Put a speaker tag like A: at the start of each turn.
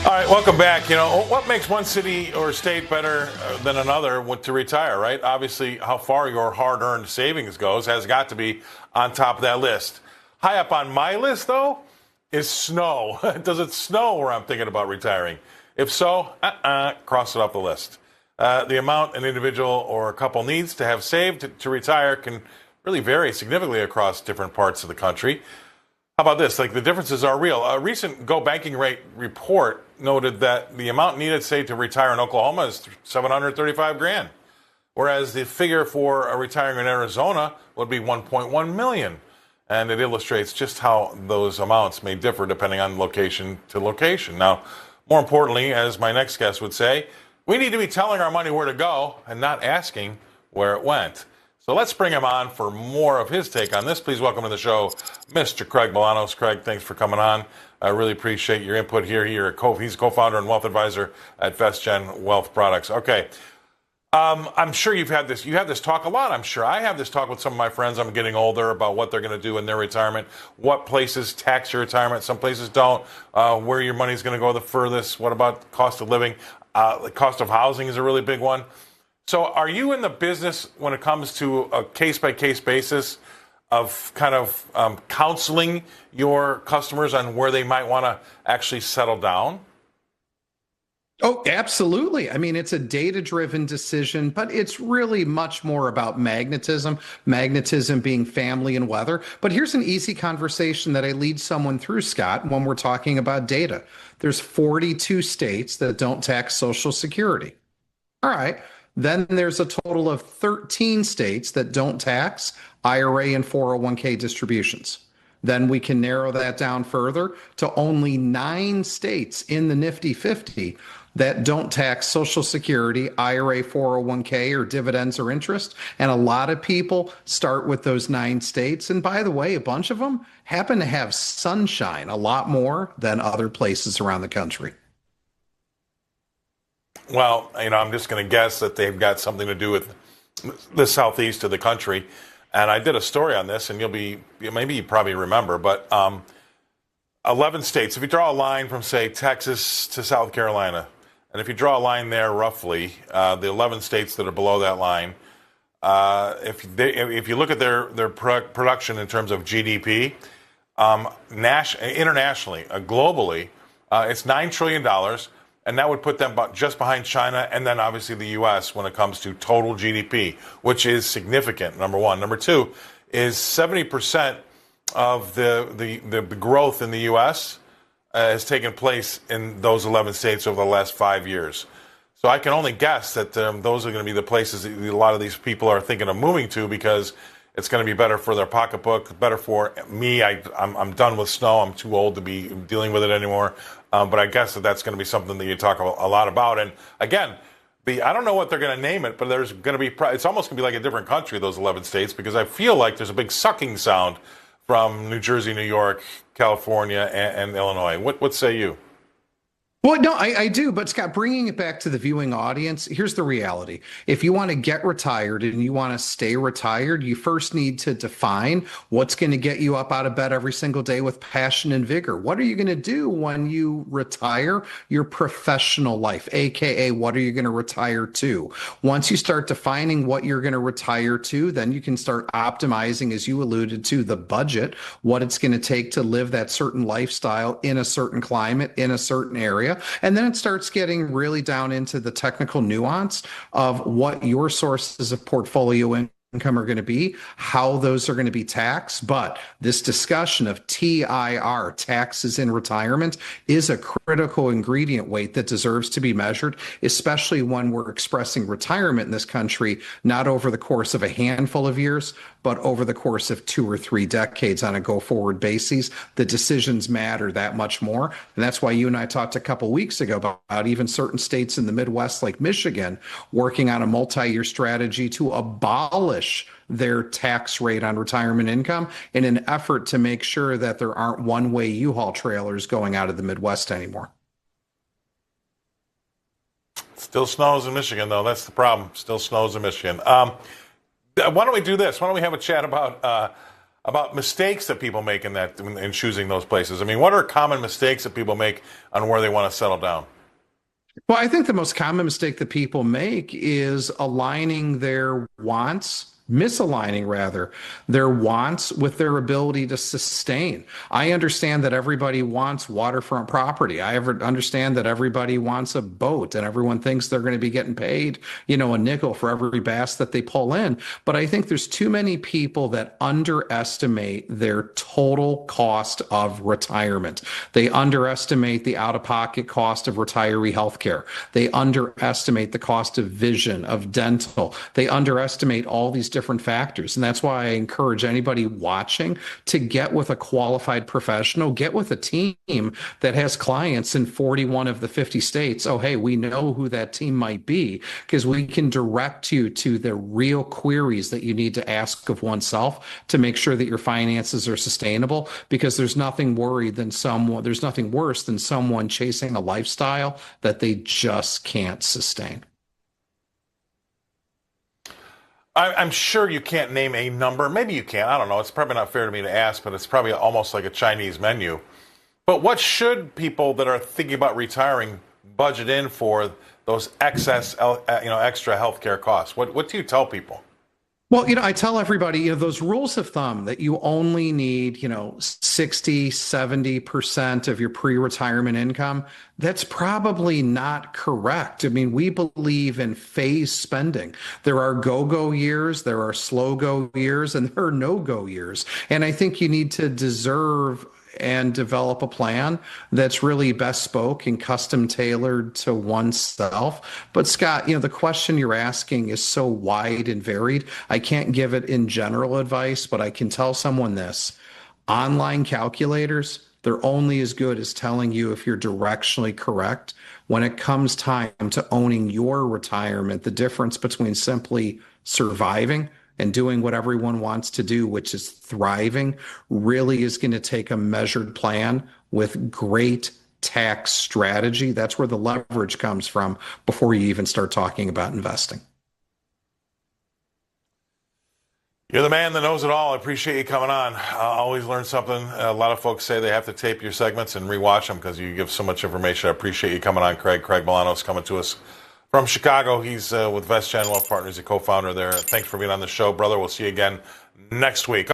A: All right, welcome back. You know, what makes one city or state better than another to retire, right? Obviously, how far your hard-earned savings goes has got to be on top of that list. High up on my list, though, is snow. Does it snow where I'm thinking about retiring? If so, cross it off the list. The amount an individual or a couple needs to have saved to retire can really vary significantly across different parts of the country. How about this? Like, the differences are real. A recent Go Banking Rate report noted that the amount needed, say, to retire in Oklahoma is $735,000, whereas the figure for retiring in Arizona would be $1.1 million. And it illustrates just how those amounts may differ depending on location to location. Now, more importantly, as my next guest would say, we need to be telling our money where to go and not asking where it went. So let's bring him on for more of his take on this. Please welcome to the show, Mr. Craig Bolanos. Craig, thanks for coming on. I really appreciate your input here. He's a co-founder and wealth advisor at VestGen Wealth Products. Okay. I'm sure you have this talk a lot. I'm sure I have this talk with some of my friends. I'm getting older about what they're going to do in their retirement, what places tax your retirement, some places don't, where your money's going to go the furthest. What about cost of living? The cost of housing is a really big one. So are you in the business when it comes to a case-by-case basis of kind of counseling your customers on where they might want to actually settle down?
B: Oh, absolutely. I mean, it's a data-driven decision, but it's really much more about magnetism being family and weather. But here's an easy conversation that I lead someone through, Scott, when we're talking about data. There's 42 states that don't tax Social Security. All right. Then there's a total of 13 states that don't tax IRA and 401k distributions. Then we can narrow that down further to only 9 states in the Nifty 50 that don't tax Social Security, IRA, 401k, or dividends or interest. And a lot of people start with those 9 states. And by the way, a bunch of them happen to have sunshine a lot more than other places around the country.
A: Well, I'm just going to guess that they've got something to do with the southeast of the country. And I did a story on this, and maybe you probably remember, but 11 states, if you draw a line from, say, Texas to South Carolina, and if you draw a line there roughly, the 11 states that are below that line, if you look at their production in terms of GDP, internationally, globally, it's $9 trillion. And that would put them just behind China and then obviously the U.S. when it comes to total GDP, which is significant, number one. Number two is 70% of the growth in the U.S. Has taken place in those 11 states over the last 5 years. So I can only guess that those are going to be the places that a lot of these people are thinking of moving to because it's going to be better for their pocketbook, better for me. I'm done with snow. I'm too old to be dealing with it anymore. But I guess that's going to be something that you talk a lot about. And again, I don't know what they're going to name it, but there's going to be, it's almost going to be like a different country, those 11 states, because I feel like there's a big sucking sound from New Jersey, New York, California, and Illinois. What say you?
B: Well, no, I do. But Scott, bringing it back to the viewing audience, here's the reality. If you want to get retired and you want to stay retired, you first need to define what's going to get you up out of bed every single day with passion and vigor. What are you going to do when you retire your professional life, AKA what are you going to retire to? Once you start defining what you're going to retire to, then you can start optimizing, as you alluded to, the budget, what it's going to take to live that certain lifestyle in a certain climate, in a certain area. And then it starts getting really down into the technical nuance of what your sources of portfolio income are going to be, how those are going to be taxed. But this discussion of TIR, taxes in retirement, is a critical ingredient weight that deserves to be measured, especially when we're expressing retirement in this country, not over the course of a handful of years, but over the course of 2 or 3 decades on a go-forward basis. The decisions matter that much more. And that's why you and I talked a couple weeks ago about even certain states in the Midwest, like Michigan, working on a multi-year strategy to abolish their tax rate on retirement income in an effort to make sure that there aren't one-way U-Haul trailers going out of the Midwest anymore.
A: Still snows in Michigan, though. That's the problem. Still snows in Michigan. Why don't we do this? Why don't we have a chat about about mistakes that people make in choosing those places. I mean, what are common mistakes that people make on where they want to settle down?
B: Well, I think the most common mistake that people make is misaligning rather, their wants with their ability to sustain. I understand that everybody wants waterfront property. Understand that everybody wants a boat and everyone thinks they're going to be getting paid, a nickel for every bass that they pull in. But I think there's too many people that underestimate their total cost of retirement. They underestimate the out-of-pocket cost of retiree health care. They underestimate the cost of vision, of dental. They underestimate all these different factors. And that's why I encourage anybody watching to get with a qualified professional, get with a team that has clients in 41 of the 50 states. Oh, hey, we know who that team might be because we can direct you to the real queries that you need to ask of oneself to make sure that your finances are sustainable, because there's nothing worse than someone chasing a lifestyle that they just can't sustain.
A: I'm sure you can't name a number. Maybe you can. I don't know. It's probably not fair to me to ask, but it's probably almost like a Chinese menu. But what should people that are thinking about retiring budget in for those extra healthcare costs? What do you tell people?
B: Well, I tell everybody, those rules of thumb that you only need, 60, 70% of your pre-retirement income, that's probably not correct. I mean, we believe in phase spending. There are go-go years, there are slow-go years, and there are no-go years. And I think you need to deserve and develop a plan that's really bespoke and custom tailored to oneself. But Scott, the question you're asking is so wide and varied. I can't give it in general advice, but I can tell someone this. Online calculators, they're only as good as telling you if you're directionally correct. When it comes time to owning your retirement, the difference between simply surviving and doing what everyone wants to do, which is thriving, really is going to take a measured plan with great tax strategy. That's where the leverage comes from before you even start talking about investing.
A: You're the man that knows it all. I appreciate you coming on. I always learn something. A lot of folks say they have to tape your segments and rewatch them because you give so much information. I appreciate you coming on, Craig. Craig Bolanos coming to us from Chicago. He's with VestGen Wealth Partners, a co-founder there. Thanks for being on the show, brother. We'll see you again next week.